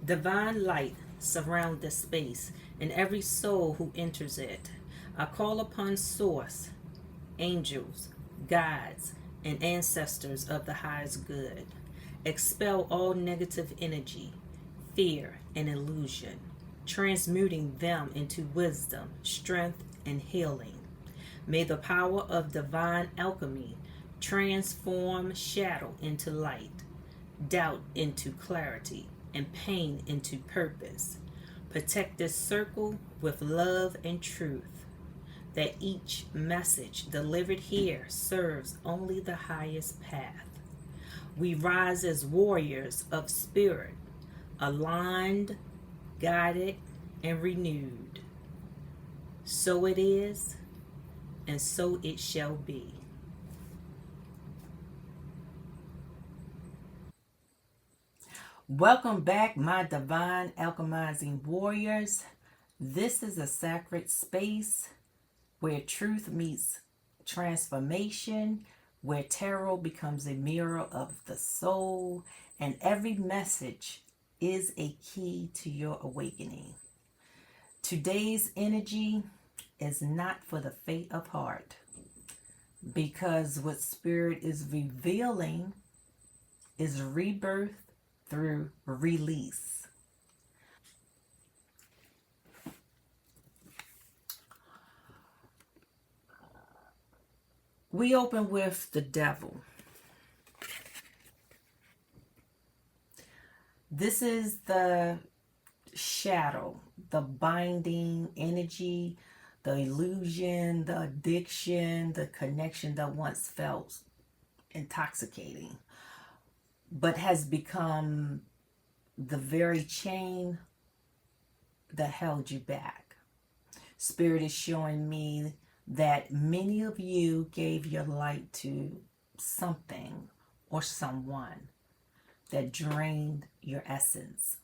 Divine light surrounds this space and every soul who enters it. I call upon Source, angels, guides, and ancestors of the highest good. Expel all negative energy, fear, and illusion, transmuting them into wisdom, strength, and healing. May the power of divine alchemy transform shadow into light, doubt into clarity, and pain into purpose. Protect this circle with love and truth, that each message delivered here serves only the highest path. We rise as warriors of spirit, aligned, guided, and renewed. So it is, and so it shall be. Welcome back, my Divine Alchemizing Warriors. This is a sacred space where truth meets transformation, where tarot becomes a mirror of the soul, and every message is a key to your awakening. Today's energy is not for the faint of heart, because what Spirit is revealing is rebirth through release. We open with the devil. This is the shadow, the binding energy, the illusion, the addiction, the connection that once felt intoxicating, but has become the very chain that held you back. Spirit is showing me that many of you gave your light to something or someone that drained your essence.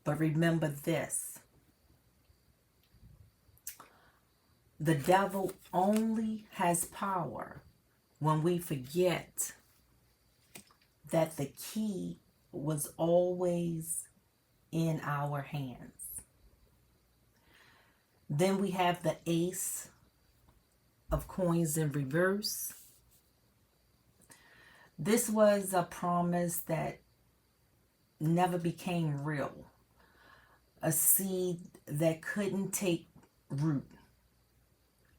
But remember this: the devil only has power when we forget that the key was always in our hands. Then we have the Ace of Coins in reverse. This was a promise that never became real. A seed that couldn't take root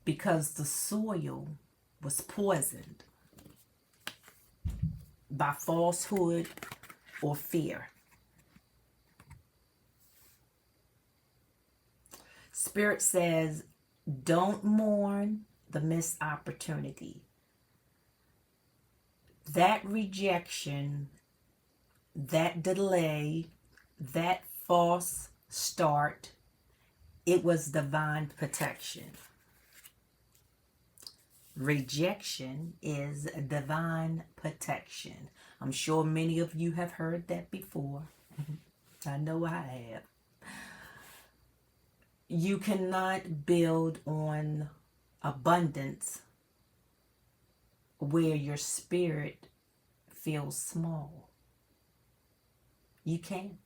because the soil was poisoned by falsehood or fear. Spirit says, don't mourn the missed opportunity. That rejection, that delay, that false start, it was divine protection. Rejection is divine protection. I'm sure many of you have heard that before. I know I have. You cannot build on abundance where your spirit feels small. You can't.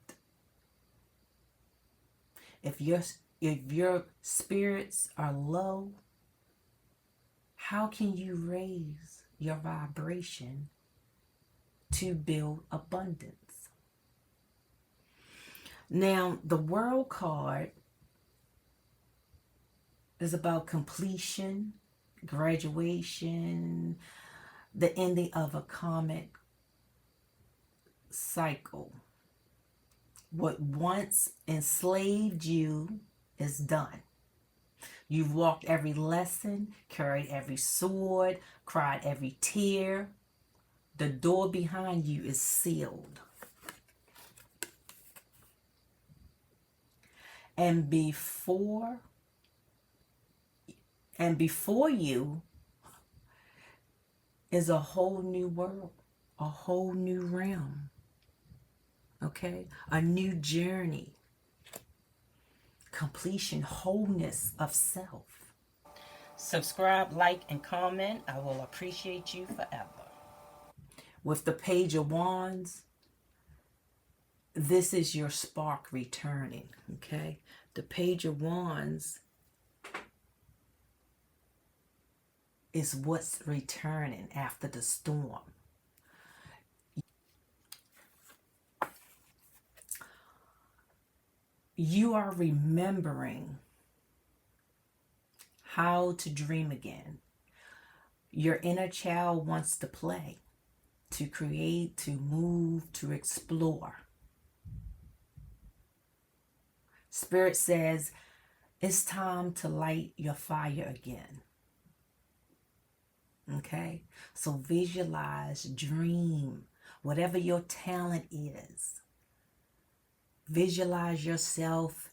If your spirits are low, how can you raise your vibration to build abundance? Now, the World card is about completion, graduation, the ending of a karmic cycle. What once enslaved you is done. You've walked every lesson, carried every sword, cried every tear. The door behind you is sealed. And before you is a whole new world, a whole new realm. Okay? A new journey. Completion, wholeness of self. Subscribe, like, and comment. I will appreciate you forever. With the Page of Wands, this is your spark returning, okay? The Page of Wands is what's returning after the storm. You are remembering how to dream again. Your inner child wants to play, to create, to move, to explore. Spirit says it's time to light your fire again. Okay? So visualize, dream, whatever your talent is. Visualize yourself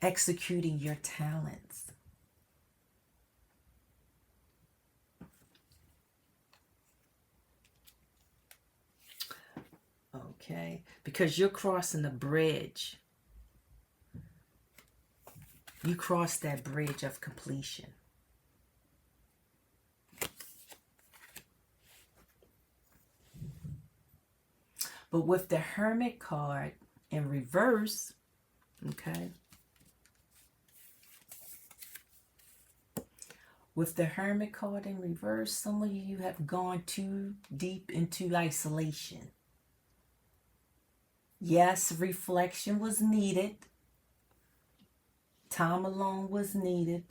executing your talents. Okay? Because you're crossing a bridge. You cross that bridge of completion. But with the Hermit card in reverse, okay? With the Hermit card in reverse, some of you have gone too deep into isolation. Yes, reflection was needed. Time alone was needed.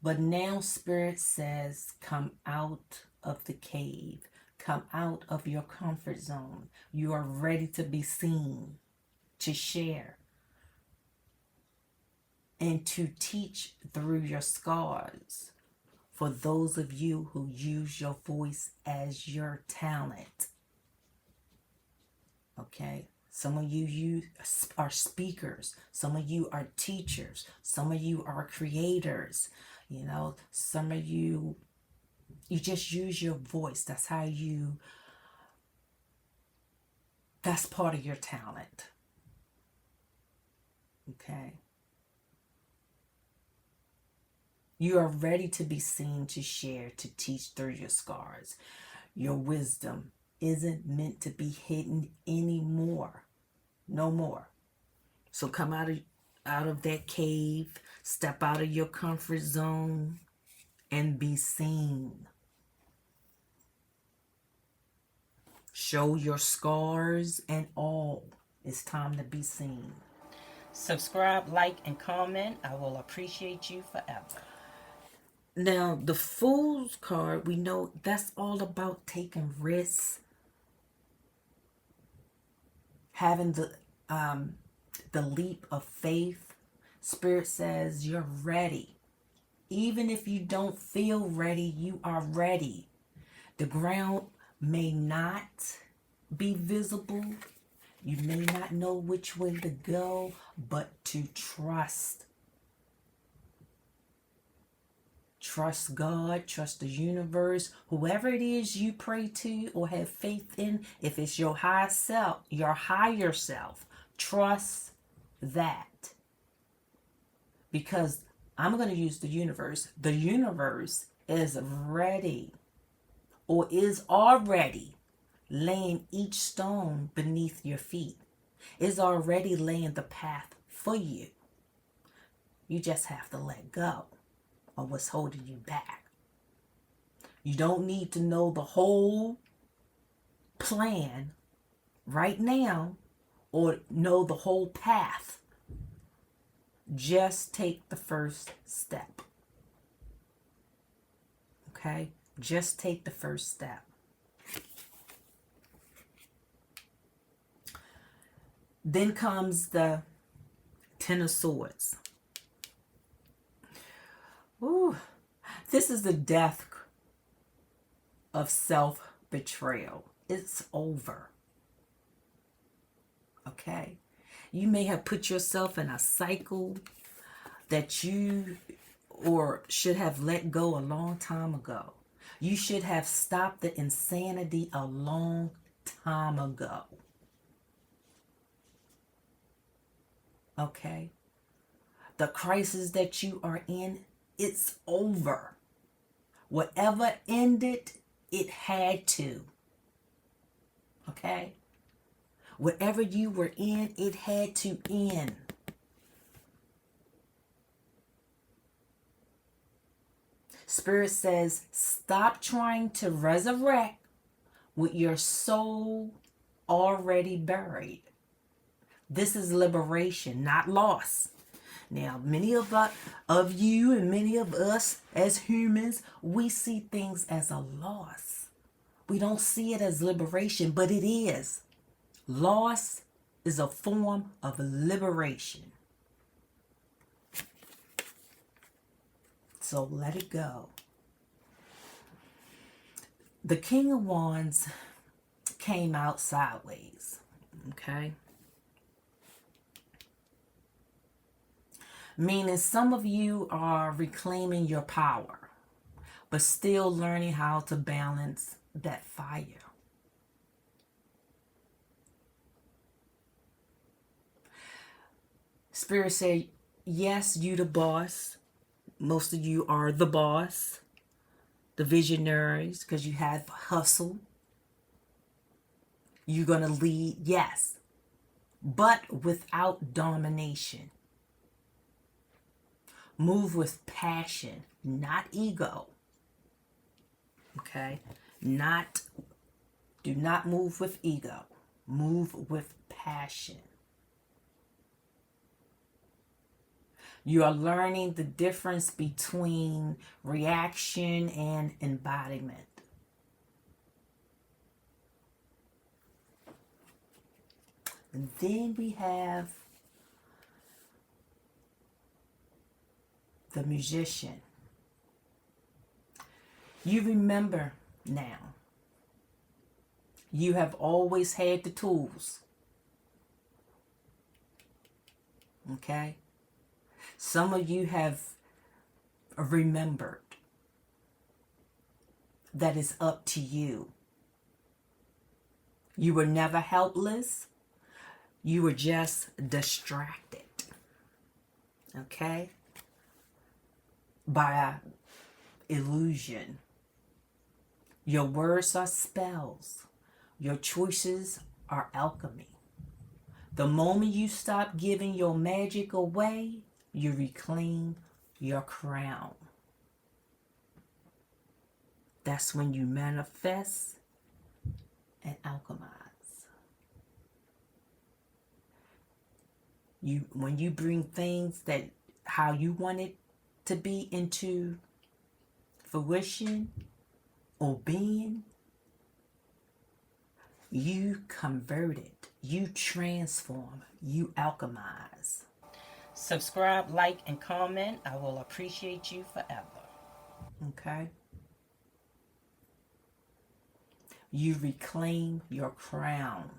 But now Spirit says, come out of the cave. Come out of your comfort zone. You are ready to be seen, to share, and to teach through your scars. For those of you who use your voice as your talent. Okay? Some of you are speakers. Some of you are teachers. Some of you are creators. You know, some of you just use your voice. That's part of your talent. Okay? You are ready to be seen, to share, to teach through your scars. Your wisdom isn't meant to be hidden anymore. No more. So come out of that cave, step out of your comfort zone, and be seen. Show your scars and all. It's time to be seen. Subscribe, like, and comment. I will appreciate you forever. Now, the Fool's card, we know that's all about taking risks. Having the leap of faith. Spirit says you're ready. Even if you don't feel ready, you are ready. The ground may not be visible. You may not know which way to go, but to trust. Trust God, trust the universe, whoever it is you pray to or have faith in. If it's your higher self, trust that. Because I'm going to use the universe. The universe is ready or is already laying each stone beneath your feet. Is already laying the path for you. You just have to let go of what's holding you back. You don't need to know the whole plan right now or know the whole path. Just take the first step. Okay? Just take the first step. Then comes the Ten of Swords. Ooh, this is the death of self-betrayal. It's over. Okay? You may have put yourself in a cycle that you or should have let go a long time ago. You should have stopped the insanity a long time ago. Okay? The crisis that you are in, it's over. Whatever ended, it had to. Okay? Whatever you were in, it had to end. Spirit says, stop trying to resurrect with your soul already buried. This is liberation, not loss. Now, many of you and many of us as humans, we see things as a loss. We don't see it as liberation, but it is. Loss is a form of liberation. So let it go. The King of Wands came out sideways. Okay? Meaning some of you are reclaiming your power, but still learning how to balance that fire. Spirit said, yes, you the boss. Most of you are the boss, the visionaries, because you have hustle. You're going to lead, yes, but without domination. Move with passion, not ego. Okay? Do not move with ego. Move with passion. You are learning the difference between reaction and embodiment. And then we have the Magician. You remember now. You have always had the tools. Okay? Some of you have remembered that it's up to you. You were never helpless. You were just distracted. Okay? By illusion. Your words are spells. Your choices are alchemy. The moment you stop giving your magic away, you reclaim your crown. That's when you manifest and alchemize. When you bring things that how you want it to be into fruition or being, you convert it, you transform, you alchemize. Subscribe, like, and comment. I will appreciate you forever. Okay? You reclaim your crown.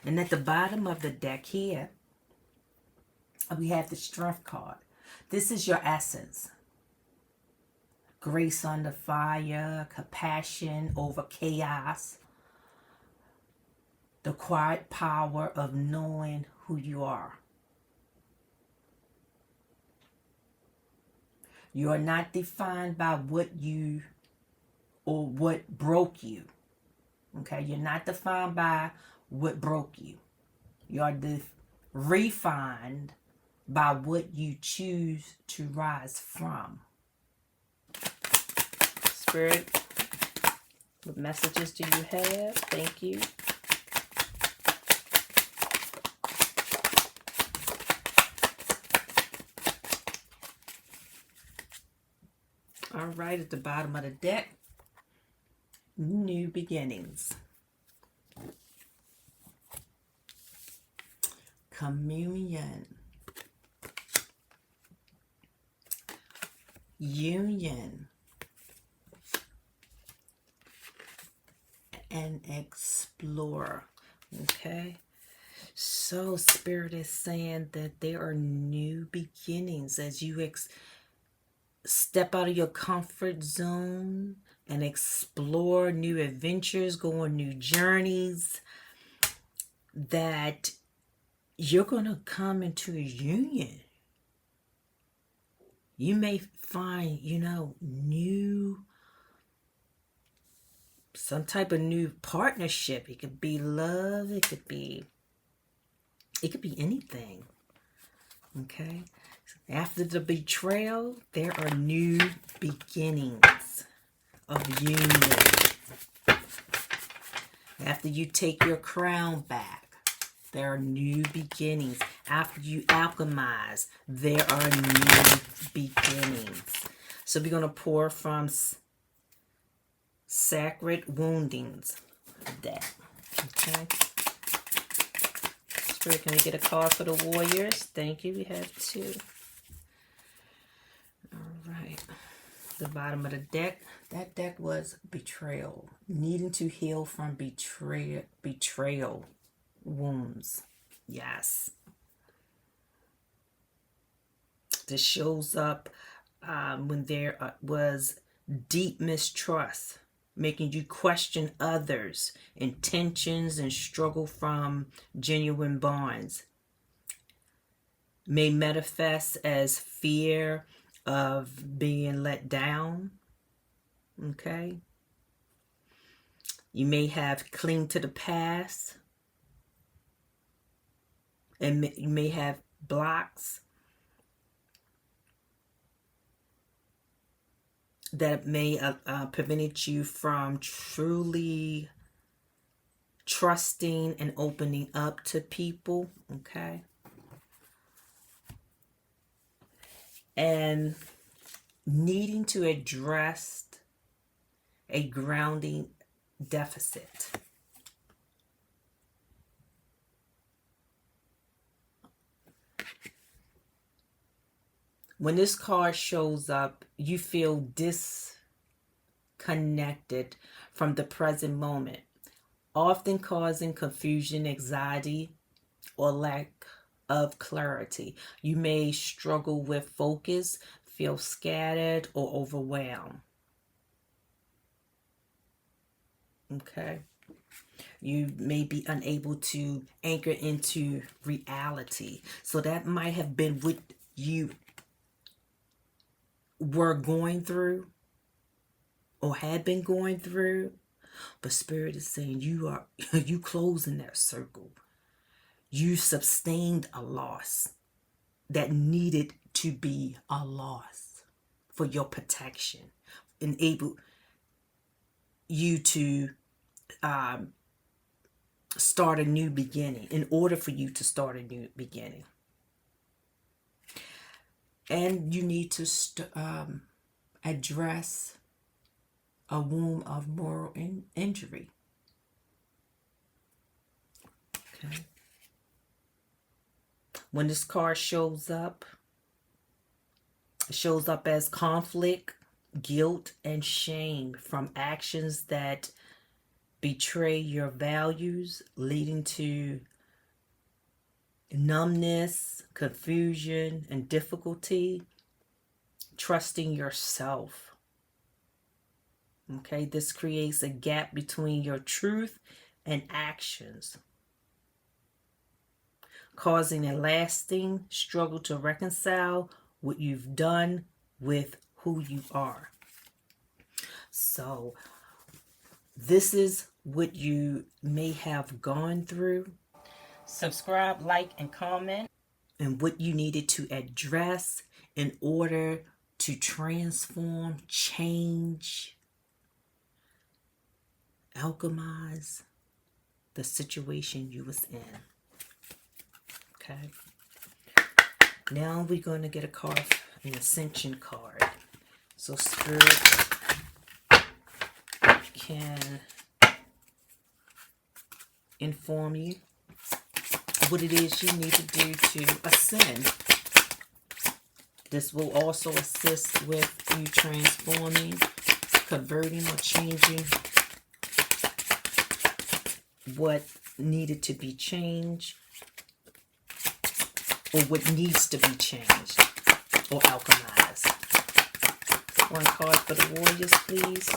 And at the bottom of the deck here, we have the Strength card. This is your essence. Grace under fire, compassion over chaos. The quiet power of knowing who you are. You are not defined by what you or what broke you. Okay, you're not defined by what broke you. You are refined by what you choose to rise from. Spirit, what messages do you have? Thank you. All right, at the bottom of the deck, new beginnings. Communion. Union. And explore. Okay? So Spirit is saying that there are new beginnings as you step out of your comfort zone and explore new adventures, go on new journeys, that you're going to come into a union. You may find, new some type of new partnership. It could be love. It could be anything. Okay. After the betrayal, there are new beginnings of union. After you take your crown back, there are new beginnings. After you alchemize, there are new beginnings. So we're going to pour from Sacred Woundings deck. Okay. Spirit, can we get a card for the Warriors? Thank you. We have 2. All right. The bottom of the deck. That deck was betrayal. Needing to heal from betrayal wounds. Yes. This shows up when there was deep mistrust, making you question others' intentions and struggle from genuine bonds. May manifest as fear of being let down. Okay. You may have clinged to the past, and you may have blocks that may prevented you from truly trusting and opening up to people. Okay. And needing to address a grounding deficit. When this card shows up, you feel disconnected from the present moment, often causing confusion, anxiety, or lack of clarity. You may struggle with focus, feel scattered, or overwhelmed. Okay. You may be unable to anchor into reality. So that might have been what you were going through or had been going through. But Spirit is saying you closing that circle. You sustained a loss that needed to be a loss for your protection, enable you to start a new beginning, in order for you to start a new beginning. And you need to address a wound of moral injury. Okay. When this card shows up, it shows up as conflict, guilt, and shame from actions that betray your values, leading to numbness, confusion, and difficulty trusting yourself. Okay, this creates a gap between your truth and actions, causing a lasting struggle to reconcile what you've done with who you are. So this is what you may have gone through. Subscribe, like, and comment, and what you needed to address in order to transform, change, alchemize the situation you was in. Okay. Now we're going to get a card, an ascension card. So Spirit can inform you what it is you need to do to ascend. This will also assist with you transforming, converting, or changing what needed to be changed, or what needs to be changed or alchemized. One card for the Warriors, please.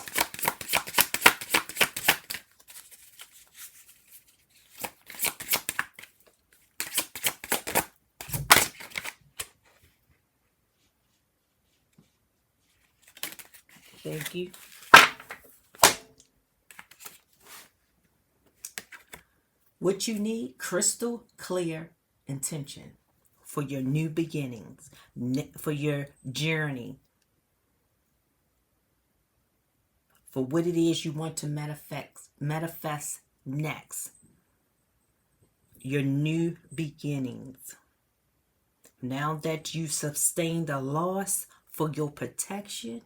Thank you. What you need, crystal clear intention for your new beginnings, for your journey, for what it is you want to manifest next. Your new beginnings. Now that you've sustained a loss, for your protection,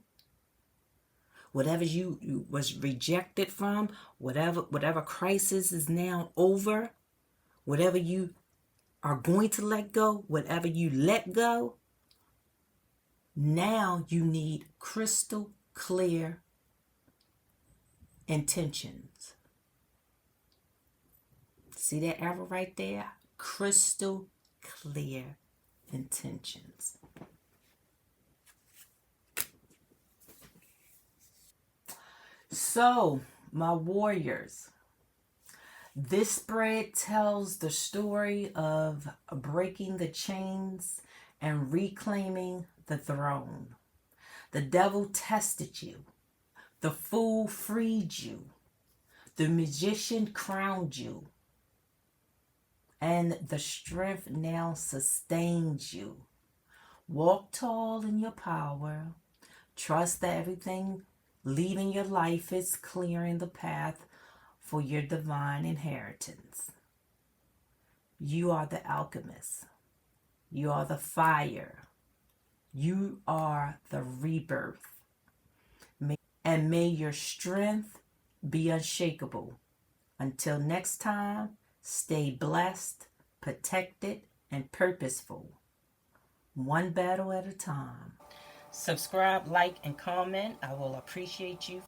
whatever you was rejected from, whatever crisis is now over, whatever you are going to let go, whatever you let go, now you need crystal clear intentions. See that arrow right there? Crystal clear intentions. So, my warriors, this spread tells the story of breaking the chains and reclaiming the throne. The devil tested you. The fool freed you. The magician crowned you. And the strength now sustains you. Walk tall in your power. Trust that everything leaving your life is clearing the path for your divine inheritance. You are the alchemist. You are the fire. You are the rebirth. And may your strength be unshakable. Until next time, stay blessed, protected, and purposeful. One battle at a time. Subscribe, like, and comment. I will appreciate you.